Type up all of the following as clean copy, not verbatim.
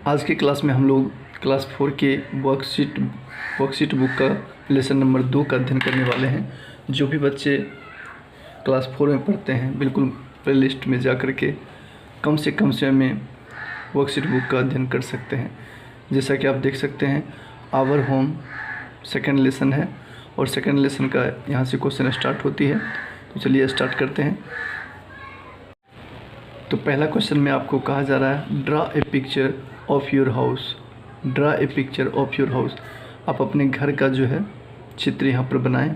आज की क्लास में हम लोग क्लास 4 के वर्कशीट बुक का लेसन नंबर 2 का अध्ययन करने वाले हैं। जो भी बच्चे क्लास 4 में पढ़ते हैं बिल्कुल प्ले लिस्ट में जा कर के कम से कम समय में वर्कशीट बुक का अध्ययन कर सकते हैं। जैसा कि आप देख सकते हैं आवर होम सेकेंड लेसन है और सेकेंड लेसन का यहाँ से क्वेश्चन स्टार्ट होती है। तो चलिए स्टार्ट करते हैं। तो पहला क्वेश्चन में आपको कहा जा रहा है draw a picture of your house. Draw a picture of your house. आप अपने घर का जो है चित्र यहाँ पर बनाएं,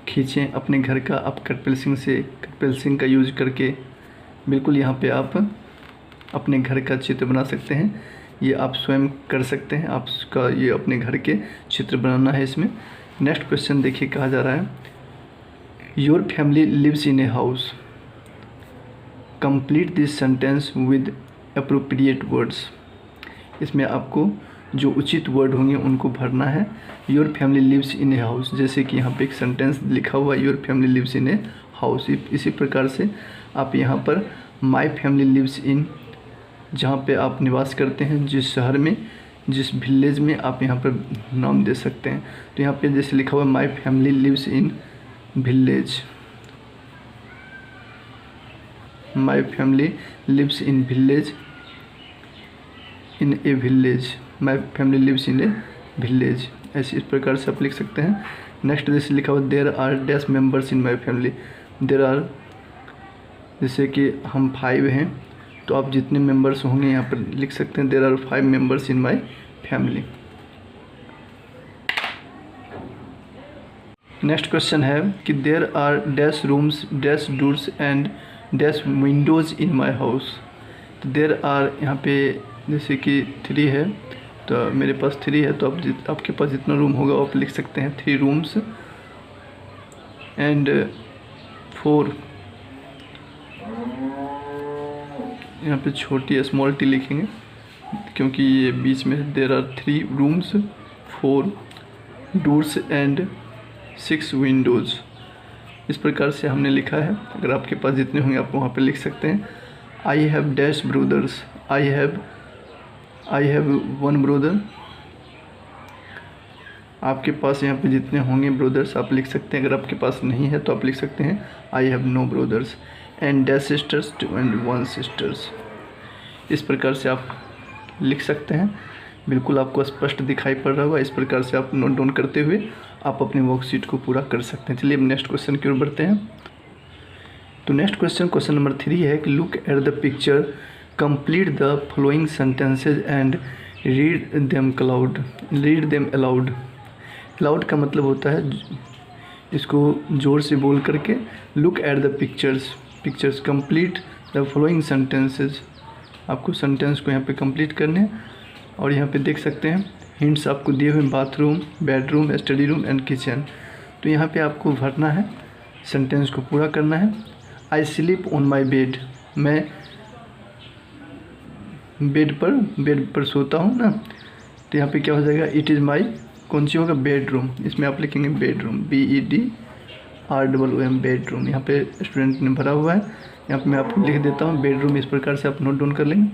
खींचें अपने घर का। आप कट पेंसिल का यूज करके बिल्कुल यहाँ पे आप अपने घर का चित्र बना सकते हैं। ये आप स्वयं कर सकते हैं, आपका ये अपने घर के चित्र बनाना है इसमें। नेक्स्ट क्वेश्चन देखिए, कहा जा रहा है your family lives in a house. Complete this sentence with appropriate words. इसमें आपको जो उचित वर्ड होंगे उनको भरना है। Your family lives in a house, जैसे कि यहाँ पे एक सेंटेंस लिखा हुआ है your family lives in a house. इसी प्रकार से आप यहाँ पर माय फैमिली लिव्स इन, जहाँ पे आप निवास करते हैं, जिस शहर में, जिस विलेज में, आप यहाँ पर नाम दे सकते हैं। तो यहाँ पे जैसे लिखा हुआ है my family lives in village, my family lives in village, in a village, my family lives in a village. ऐसे इस प्रकार से आप लिख सकते हैं। नेक्स्ट जैसे लिखा हुआ there are dash members in my family. There are, जैसे कि हम 5 हैं तो आप जितने मेंबर्स होंगे यहाँ पर लिख सकते हैं there are 5 members in my family. Next question है कि there are dash rooms dash doors and dash windows in my house. तो देर आर यहाँ पे जैसे कि 3 है तो मेरे पास 3 है, तो आपके पास जितना रूम होगा आप लिख सकते हैं 3 रूम्स एंड 4, यहाँ पे छोटी स्मॉल टी लिखेंगे क्योंकि ये बीच में। There are 3 rooms 4 doors and 6 windows. इस प्रकार से हमने लिखा है। अगर आपके पास जितने होंगे आप वहाँ पे लिख सकते हैं। I have dash brothers. I have 1 brother. आपके पास यहाँ पे जितने होंगे ब्रदर्स आप लिख सकते हैं। अगर आपके पास नहीं है तो आप लिख सकते हैं I have no brothers and dash sisters and 1 sisters. इस प्रकार से आप लिख सकते हैं। बिल्कुल आपको स्पष्ट दिखाई पड़ रहा होगा। इस प्रकार से आप नोट डाउन करते हुए आप अपने वर्कशीट को पूरा कर सकते हैं। चलिए अब नेक्स्ट क्वेश्चन की ओर बढ़ते हैं। तो नेक्स्ट क्वेश्चन नंबर 3 है कि look at the picture, complete the following sentences and read them allowed. Allowed का मतलब होता है इसको जोर से बोल करके। Look at the pictures complete the following sentences. आपको सेंटेंस को यहाँ पे कंप्लीट करने हैं और यहाँ पे देख सकते हैं हिंट्स आपको दिए हुए bathroom, bedroom, study room and kitchen. तो यहाँ पे आपको भरना है, सेंटेंस को पूरा करना है। I sleep on my bed. मैं बेड पर सोता हूँ ना। तो यहाँ पे क्या हो जाएगा इट इज़ माई, कौन सी होगा बेडरूम। इसमें आप लिखेंगे बेडरूम, BEDROOM बेडरूम। यहाँ पे स्टूडेंट ने भरा हुआ है। यहाँ पे मैं आपको लिख देता हूँ बेडरूम। इस प्रकार से आप नोट डाउन कर लेंगे।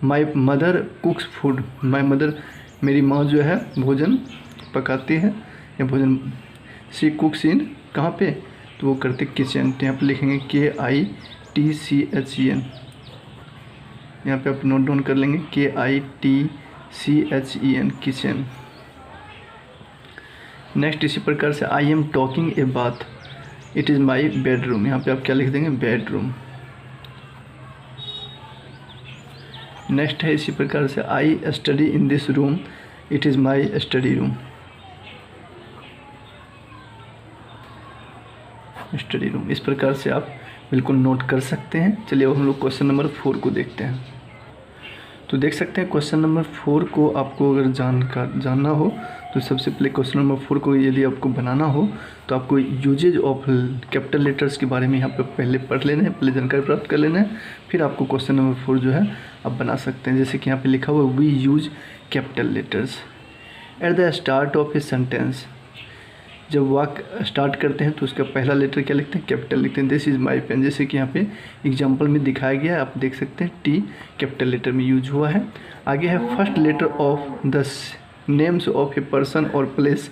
My mother कुक्स food. My mother, मेरी माँ जो है भोजन पकाती है या भोजन, सी कुक्स इन, कहाँ पे, तो वो करते किचन। तो यहाँ पे लिखेंगे KITCHEN। यहाँ पे आप नोट डाउन कर लेंगे KITCHEN किचन। नेक्स्ट इसी प्रकार से I am talking a bath, it is my bedroom. यहाँ पे आप क्या लिख देंगे बेडरूम। नेक्स्ट है इसी प्रकार से I study in this room, it is my study room. इस प्रकार से आप बिल्कुल नोट कर सकते हैं। चलिए अब हम लोग क्वेश्चन नंबर 4 को देखते हैं। तो देख सकते हैं क्वेश्चन नंबर 4 को आपको अगर जानना हो तो सबसे पहले क्वेश्चन नंबर 4 को यदि आपको बनाना हो तो आपको यूजेज ऑफ कैपिटल लेटर्स के बारे में यहाँ पे पहले पढ़ लेना है, पहले जानकारी प्राप्त कर लेना है। फिर आपको क्वेश्चन नंबर 4 जो है आप बना सकते हैं। जैसे कि यहाँ पे लिखा हुआ we use capital letters at the start of a sentence. जब वाक्य स्टार्ट करते हैं तो उसका पहला लेटर क्या लिखते हैं, कैपिटल लिखते हैं। दिस इज़ माई पेन, जैसे कि यहाँ पे एग्जाम्पल में दिखाया गया है, आप देख सकते हैं टी कैपिटल लेटर में यूज हुआ है। आगे है first letter of the names of a person और प्लेस,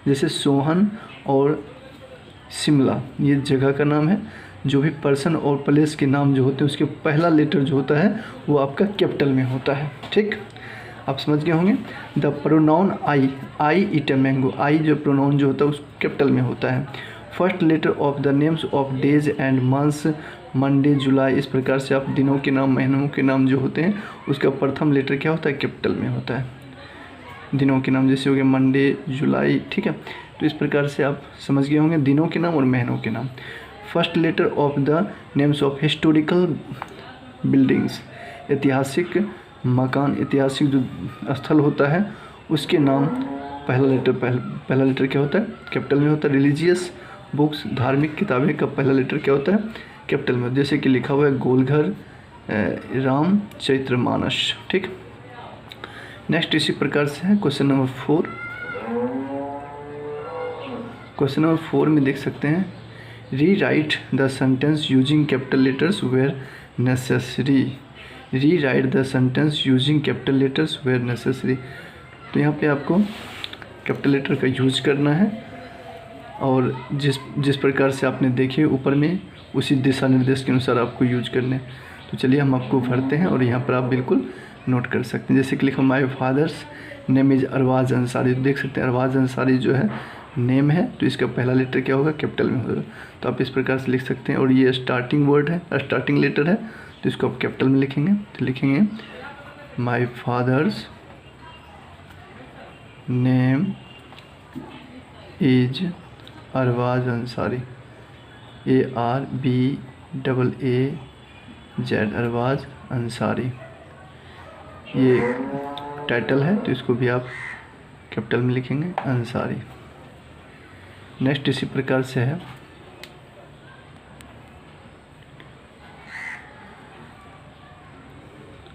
जैसे सोहन और शिमला ये जगह का नाम है। जो भी पर्सन और प्लेस के नाम जो होते हैं उसके पहला लेटर जो होता है वो आपका कैपिटल में होता है। ठीक, आप समझ गए होंगे। The pronoun I eat a mango, I जो प्रोनाउन जो होता है उस कैपिटल में होता है। First letter of the names of days and months, Monday July, इस प्रकार से आप दिनों के नाम महीनों के नाम जो होते हैं उसका प्रथम लेटर क्या होता है, कैपिटल में होता है। दिनों के नाम जैसे हो गया मंडे जुलाई, ठीक है। तो इस प्रकार से आप समझ गए होंगे दिनों के नाम और महीनों के नाम। First letter of the names of historical buildings, ऐतिहासिक मकान, ऐतिहासिक जो स्थल होता है उसके नाम पहला लेटर क्या होता है, कैपिटल में होता है। रिलीजियस बुक्स, धार्मिक किताबें का पहला लेटर क्या होता है, कैपिटल में, जैसे कि लिखा हुआ है गोलघर, राम चैत्रमानस। ठीक, नेक्स्ट इसी प्रकार से है क्वेश्चन नंबर 4। क्वेश्चन नंबर 4 में देख सकते हैं rewrite the sentence using capital letters where necessary, rewrite the sentence using capital letters where necessary. तो यहाँ पे आपको कैपिटल लेटर का यूज करना है और जिस प्रकार से आपने देखे ऊपर में उसी दिशा निर्देश के अनुसार आपको यूज करने। तो चलिए हम आपको भरते हैं और यहाँ पर आप बिल्कुल नोट कर सकते हैं। जैसे कि लिखा my father's name is Arbaaz Ansari, तो देख सकते हैं अरबाज अंसारी जो है नेम है तो इसका पहला लेटर क्या होगा, कैपिटल में होगा। तो आप इस प्रकार से लिख सकते हैं। और ये स्टार्टिंग वर्ड है, स्टार्टिंग लेटर है, तो इसको आप कैपिटल में लिखेंगे। तो लिखेंगे my father's name is Arbaaz Ansari, ARBAAZ, Arbaaz Ansari, ये टाइटल है तो इसको भी आप कैपिटल में लिखेंगे अंसारी। नेक्स्ट इसी प्रकार से है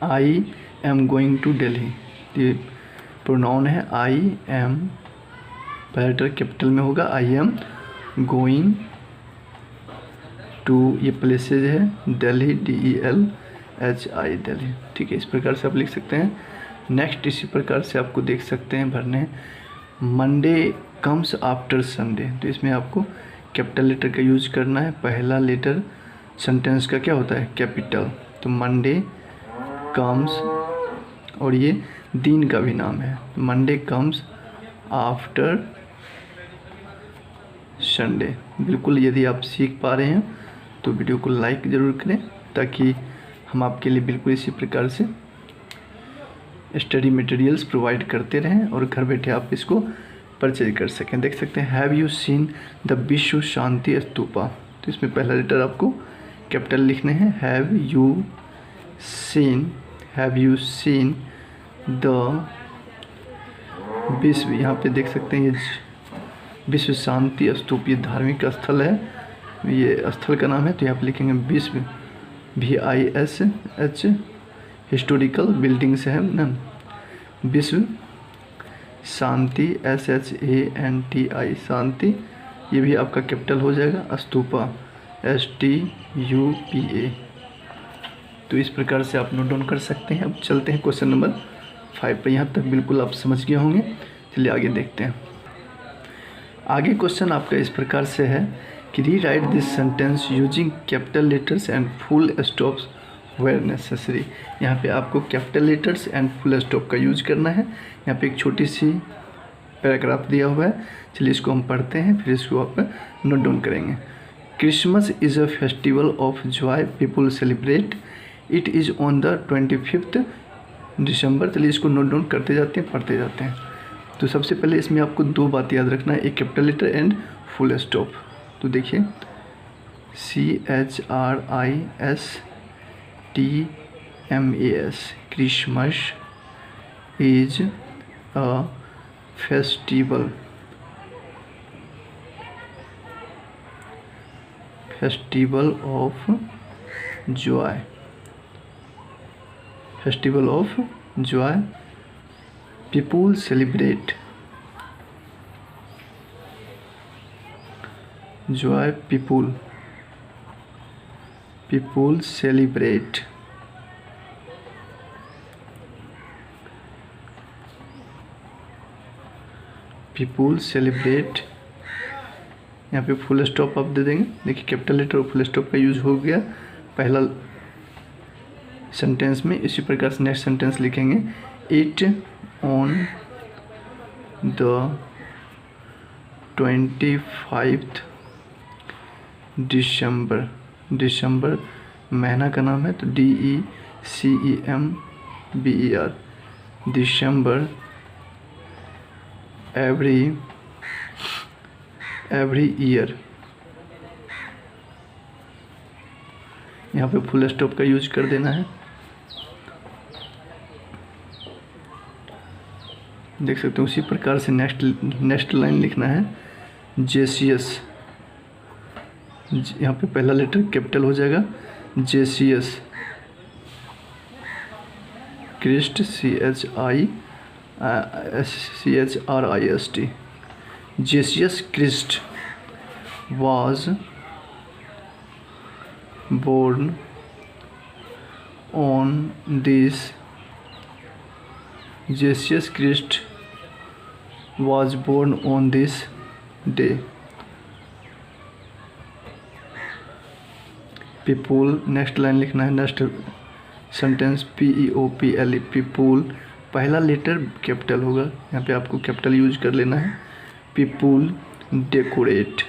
I am going to Delhi, ये प्रोनाउन है आई एम, पहला लेटर कैपिटल में होगा, आई एम गोइंग टू, ये प्लेसेज है दिल्ली, DELHI दिल्ली। ठीक है, इस प्रकार से आप लिख सकते हैं। नेक्स्ट इसी प्रकार से आपको देख सकते हैं भरने मंडे कम्स आफ्टर संडे, तो इसमें आपको कैपिटल लेटर का यूज करना है। पहला लेटर सेंटेंस का क्या होता है, कैपिटल। तो मंडे कम्स, और ये दिन का भी नाम है, मंडे कम्स आफ्टर संडे। बिल्कुल, यदि आप सीख पा रहे हैं तो वीडियो को लाइक ज़रूर करें ताकि हम आपके लिए बिल्कुल इसी प्रकार से स्टडी मटेरियल्स प्रोवाइड करते रहें और घर बैठे आप इसको परचेज कर सकें। देख सकते हैं हैव यू सीन द विश्व शांति स्तूपा, तो इसमें पहला लेटर आपको कैपिटल लिखने हैं। हैव यू सीन द विश्व, यहाँ पे देख सकते हैं ये विश्व शांति स्तूप, ये धार्मिक स्थल है, ये स्थल का नाम है। तो यहाँ पे लिखेंगे विश्व, VISH, हिस्टोरिकल बिल्डिंग्स है ना, विश्व शांति, SHANTI शांति, ये भी आपका कैपिटल हो जाएगा। स्तूपा, STUPA। तो इस प्रकार से आप नोट डाउन कर सकते हैं। अब चलते हैं क्वेश्चन नंबर 5 पर। यहाँ तक बिल्कुल आप समझ गए होंगे। चलिए आगे देखते हैं। आगे क्वेश्चन आपका इस प्रकार से है कि rewrite this sentence using capital letters and full stops where necessary. यहाँ पे आपको capital letters and full stop का यूज करना है। यहाँ पे एक छोटी सी पैराग्राफ दिया हुआ है, चलिए इसको हम पढ़ते हैं फिर इसको आप नोट डाउन करेंगे। Christmas is a festival of joy, people celebrate it is on the 25 दिसंबर। चलिए इसको नोट डाउन करते जाते हैं, पढ़ते जाते हैं। तो सबसे पहले इसमें आपको दो बात याद रखना है, एक capital letter and full stop. तो देखिए CHRISTMAS, Christmas is a festival of joy, people celebrate joy people celebrate, यहाँ पे फुल स्टॉप आप दे देंगे। देखिए कैपिटल लेटर और फुल स्टॉप का यूज़ हो गया पहला सेंटेंस में। इसी प्रकार से नेक्स्ट सेंटेंस लिखेंगे, इट ऑन द 25 दिसंबर, दिसंबर महीना का नाम है तो DECEMBER, दिसंबर एवरी ईयर, यहाँ पे फुल स्टॉप का यूज कर देना है। देख सकते हैं उसी प्रकार से नेक्स्ट लाइन लिखना है, जेसियस, यहाँ पे पहला लेटर कैपिटल हो जाएगा, Jesus Christ, CHRIST, Jesus Christ was born on this, Jesus Christ was born on this day. People, next line लिखना है, नेक्स्ट सेंटेंस PEOPLE, पीपुल पहला लेटर कैपिटल होगा, यहाँ पे आपको कैपिटल यूज कर लेना है। People decorate,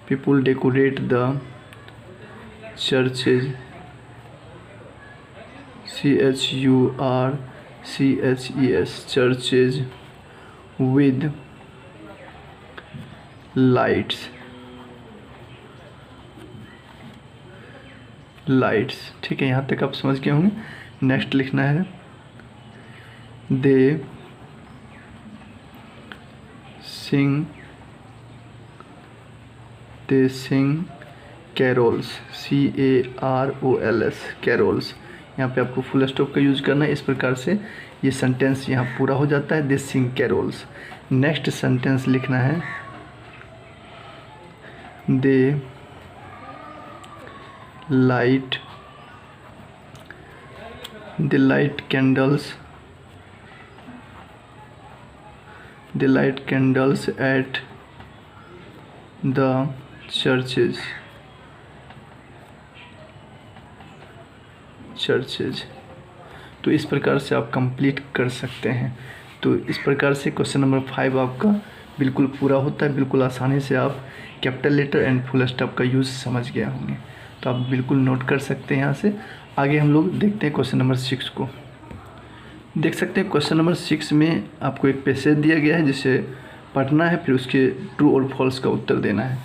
people decorate the churches, CHURCHES, churches with lights, ठीक है, यहाँ तक आप समझ गए होंगे। नेक्स्ट लिखना है, they sing carols, CAROLS, carols, यहाँ पे आपको फुल स्टॉप का यूज करना है। इस प्रकार से ये सेंटेंस यहाँ पूरा हो जाता है, they sing carols. Next sentence लिखना है, they light candles at the churches, तो इस प्रकार से आप कंप्लीट कर सकते हैं। तो इस प्रकार से क्वेश्चन नंबर 5 आपका बिल्कुल पूरा होता है। बिल्कुल आसानी से आप capital letter and full stop का यूज़ समझ गया होंगे, तो आप बिल्कुल नोट कर सकते हैं। यहाँ से आगे हम लोग देखते हैं क्वेश्चन नंबर 6 को। देख सकते हैं क्वेश्चन नंबर 6 में आपको एक पैसेज दिया गया है जिसे पढ़ना है, फिर उसके ट्रू और फॉल्स का उत्तर देना है।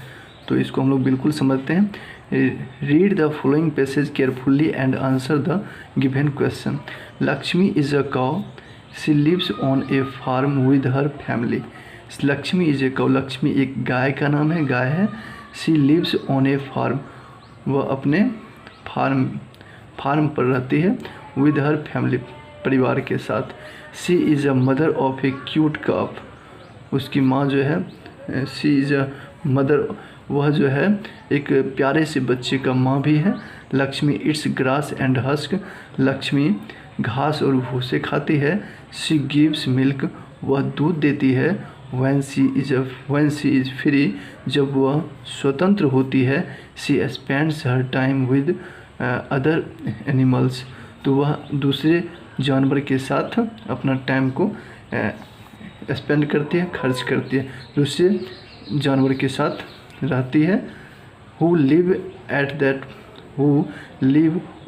तो इसको हम लोग बिल्कुल समझते हैं। Read the following passage carefully and answer the given question. Lakshmi is a cow, she lives on a farm with her family. Lakshmi is a cow, Lakshmi एक गाय का नाम है, गाय है। She lives on a farm, वह अपने फार्म पर रहती है। विद हर फैमिली, परिवार के साथ। She is a mother of A cute cup, उसकी माँ जो है, शी इज़ अ मदर, वह जो है एक प्यारे से बच्चे का माँ भी है। Lakshmi it's grass and husk, Lakshmi घास और भूसे खाती है। शी गिव्स मिल्क, वह दूध देती है। व्हेन शी इज़ फ्री, जब वह स्वतंत्र होती है। She spends her time with other animals, तो वह दूसरे जानवर के साथ अपना टाइम को स्पेंड करती है, खर्च करती है, दूसरे जानवर के साथ रहती है। Who live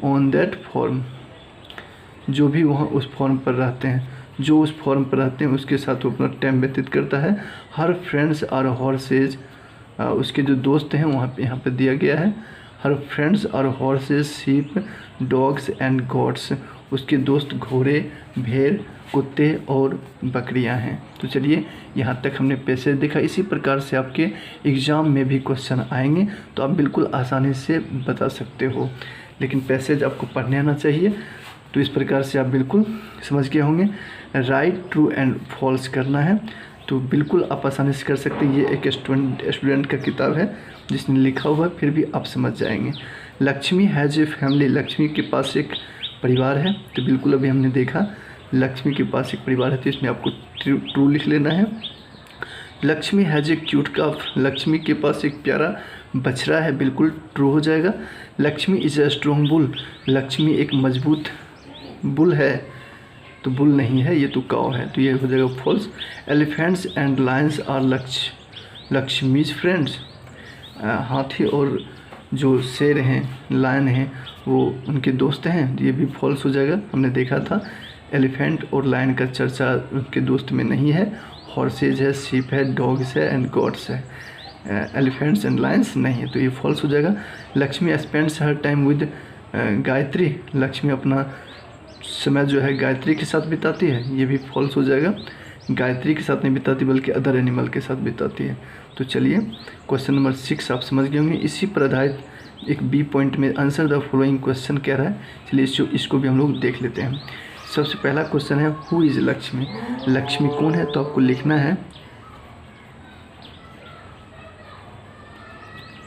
on that form, जो भी वहाँ उस फॉर्म पर रहते हैं, जो उस फॉर्म पर रहते हैं उसके साथ वो अपना टाइम व्यतीत करता है। हर फ्रेंड्स आर हॉर्सेज, उसके जो दोस्त हैं वहाँ पे यहाँ पे दिया गया है। Her friends are horses, sheep, dogs and goats, उसके दोस्त घोड़े, भेड़, कुत्ते और बकरियां हैं। तो चलिए यहाँ तक हमने पैसेज देखा। इसी प्रकार से आपके एग्ज़ाम में भी क्वेश्चन आएंगे तो आप बिल्कुल आसानी से बता सकते हो, लेकिन पैसेज आपको पढ़ने आना चाहिए। तो इस प्रकार से आप बिल्कुल समझ गए होंगे। राइट, ट्रू एंड फॉल्स करना है तो बिल्कुल आप आसानी से कर सकते हैं। ये एक स्टूडेंट का किताब है जिसने लिखा हुआ है, फिर भी आप समझ जाएंगे। Lakshmi has a family, Lakshmi के पास एक परिवार है, तो बिल्कुल अभी हमने देखा लक्ष्मी के पास एक परिवार है, तो इसमें आपको ट्रू लिख लेना है। लक्ष्मी हैज़ ए क्यूट कफ, लक्ष्मी के पास एक प्यारा बछड़ा है, बिल्कुल ट्रू हो जाएगा। Lakshmi is a strong bull, Lakshmi एक मजबूत बुल है, तो बुल नहीं है, ये तो काऊ है, तो ये हो जाएगा false. Elephants and lions are Lakshmi's friends, हाथी और जो शेर हैं, लायन हैं, वो उनके दोस्त हैं, ये भी फॉल्स हो जाएगा। हमने देखा था एलिफेंट और लायन का चर्चा उनके दोस्त में नहीं है। हॉर्सेज है, शीप है, डॉग्स है एंड गॉड्स है, एलिफेंट्स एंड लायंस नहीं है, तो ये फॉल्स हो जाएगा। Lakshmi spends her time with Gayatri, Lakshmi अपना समय जो है गायत्री के साथ बिताती है, ये भी फॉल्स हो जाएगा। गायत्री के साथ नहीं बिताती बल्कि अदर एनिमल के साथ बिताती है। तो चलिए क्वेश्चन नंबर 6 आप समझ गए होंगे। इसी पर आधारित एक बी पॉइंट में आंसर द फॉलोइंग क्वेश्चन कह रहा है, चलिए इसको भी हम लोग देख लेते हैं। सबसे पहला क्वेश्चन है हु इज़ लक्ष्मी, लक्ष्मी कौन है, तो आपको लिखना है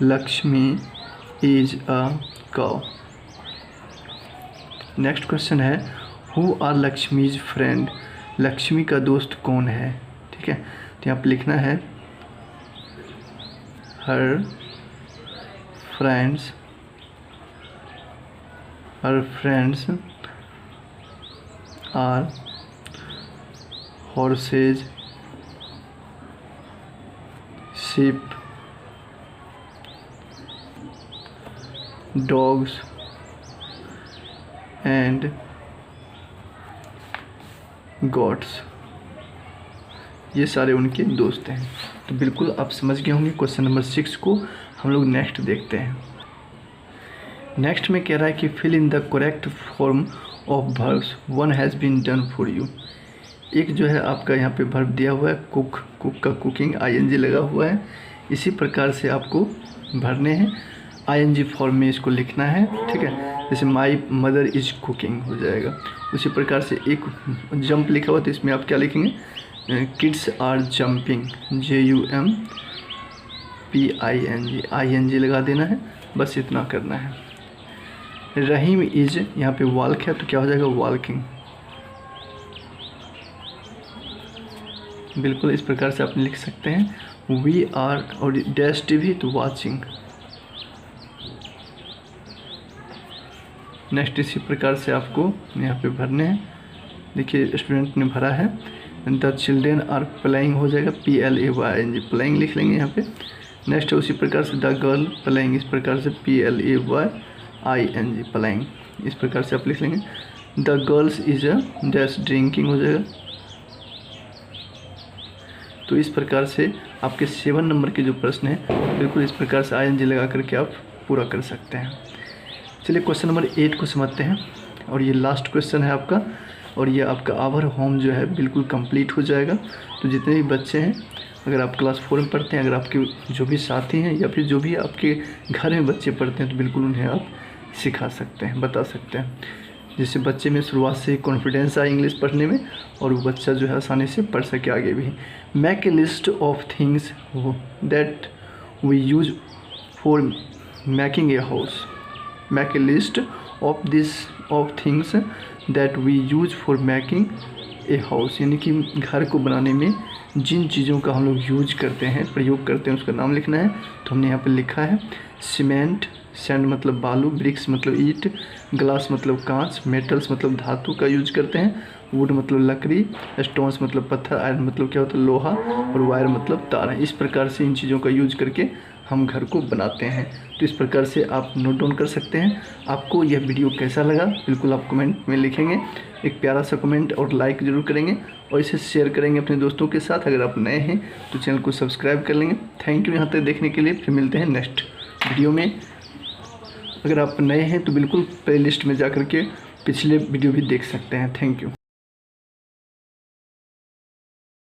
Lakshmi is a cow. Next question है who are Lakshmi's friend, Lakshmi का दोस्त कौन है, ठीक है, तो यहाँ पर लिखना है her friends are horses, sheep, dogs and goats, ये सारे उनके दोस्त हैं। तो बिल्कुल आप समझ गए होंगे। क्वेश्चन नंबर 6 को हम लोग नेक्स्ट देखते हैं। नेक्स्ट में कह रहा है कि fill in the correct form of verbs, one has been done for you. एक जो है आपका यहाँ पे वर्ब दिया हुआ है कुक, कुक का कुकिंग ing लगा हुआ है, इसी प्रकार से आपको भरने हैं। ing फॉर्म में इसको लिखना है, ठीक है, जैसे माई मदर इज कुकिंग हो जाएगा। उसी प्रकार से एक जंप लिखा हुआ तो इसमें आप क्या लिखेंगे, kids are jumping, JUMPING, ing लगा देना है, बस इतना करना है। रहीम इज यहाँ पे वॉल्क है तो क्या हो जाएगा वॉल्किंग, बिल्कुल इस प्रकार से आप लिख सकते हैं। वी आर और डैश टीवी तो वॉचिंग। नेक्स्ट इसी प्रकार से आपको यहाँ पे भरने हैं। देखिए स्टूडेंट ने भरा है द चिल्ड्रेन आर प्लेइंग हो जाएगा PLAYING, प्लेइंग लिख लेंगे यहाँ पे। नेक्स्ट उसी प्रकार से द गर्ल प्लेइंग, इस प्रकार से PLAYING प्लेइंग, इस प्रकार से आप लिख लेंगे। The girls is a dash drinking हो जाएगा। तो इस प्रकार से आपके 7 नंबर के जो प्रश्न हैं बिल्कुल इस प्रकार से ing लगा करके आप पूरा कर सकते हैं। चलिए क्वेश्चन नंबर 8 को समझते हैं और ये लास्ट क्वेश्चन है आपका, और ये आपका आवर होम जो है बिल्कुल कंप्लीट हो जाएगा। तो जितने भी बच्चे हैं, अगर आप क्लास 4 में पढ़ते हैं, अगर आपके जो भी साथी हैं या फिर जो भी आपके घर में बच्चे पढ़ते हैं, तो बिल्कुल उन्हें आप सिखा सकते हैं, बता सकते हैं, जिससे बच्चे में शुरुआत से कॉन्फिडेंस आए इंग्लिश पढ़ने में और वो बच्चा जो है आसानी से पढ़ सके आगे भी। Make a list of things that we use for making a house, make a list of things that we use for making a house, यानी कि घर को बनाने में जिन चीज़ों का हम लोग यूज करते हैं, प्रयोग करते हैं, उसका नाम लिखना है। तो हमने यहाँ पर लिखा है सीमेंट, सैंड मतलब बालू, ब्रिक्स मतलब ईंट, ग्लास मतलब कांच, मेटल्स मतलब धातु का यूज करते हैं, वुड मतलब लकड़ी, स्टोन्स मतलब पत्थर, आयरन मतलब क्या होता है लोहा, और वायर मतलब तार है। इस प्रकार से इन चीज़ों का यूज करके हम घर को बनाते हैं। तो इस प्रकार से आप नोट डाउन कर सकते हैं। आपको यह वीडियो कैसा लगा बिल्कुल आप कमेंट में लिखेंगे, एक प्यारा सा कमेंट और लाइक ज़रूर करेंगे और इसे शेयर करेंगे अपने दोस्तों के साथ। अगर आप नए हैं तो चैनल को सब्सक्राइब कर लेंगे। थैंक यू यहाँ तक देखने के लिए। फिर मिलते हैं नेक्स्ट वीडियो में। अगर आप नए हैं तो बिल्कुल प्लेलिस्ट में जा कर के पिछले वीडियो भी देख सकते हैं। Thank you.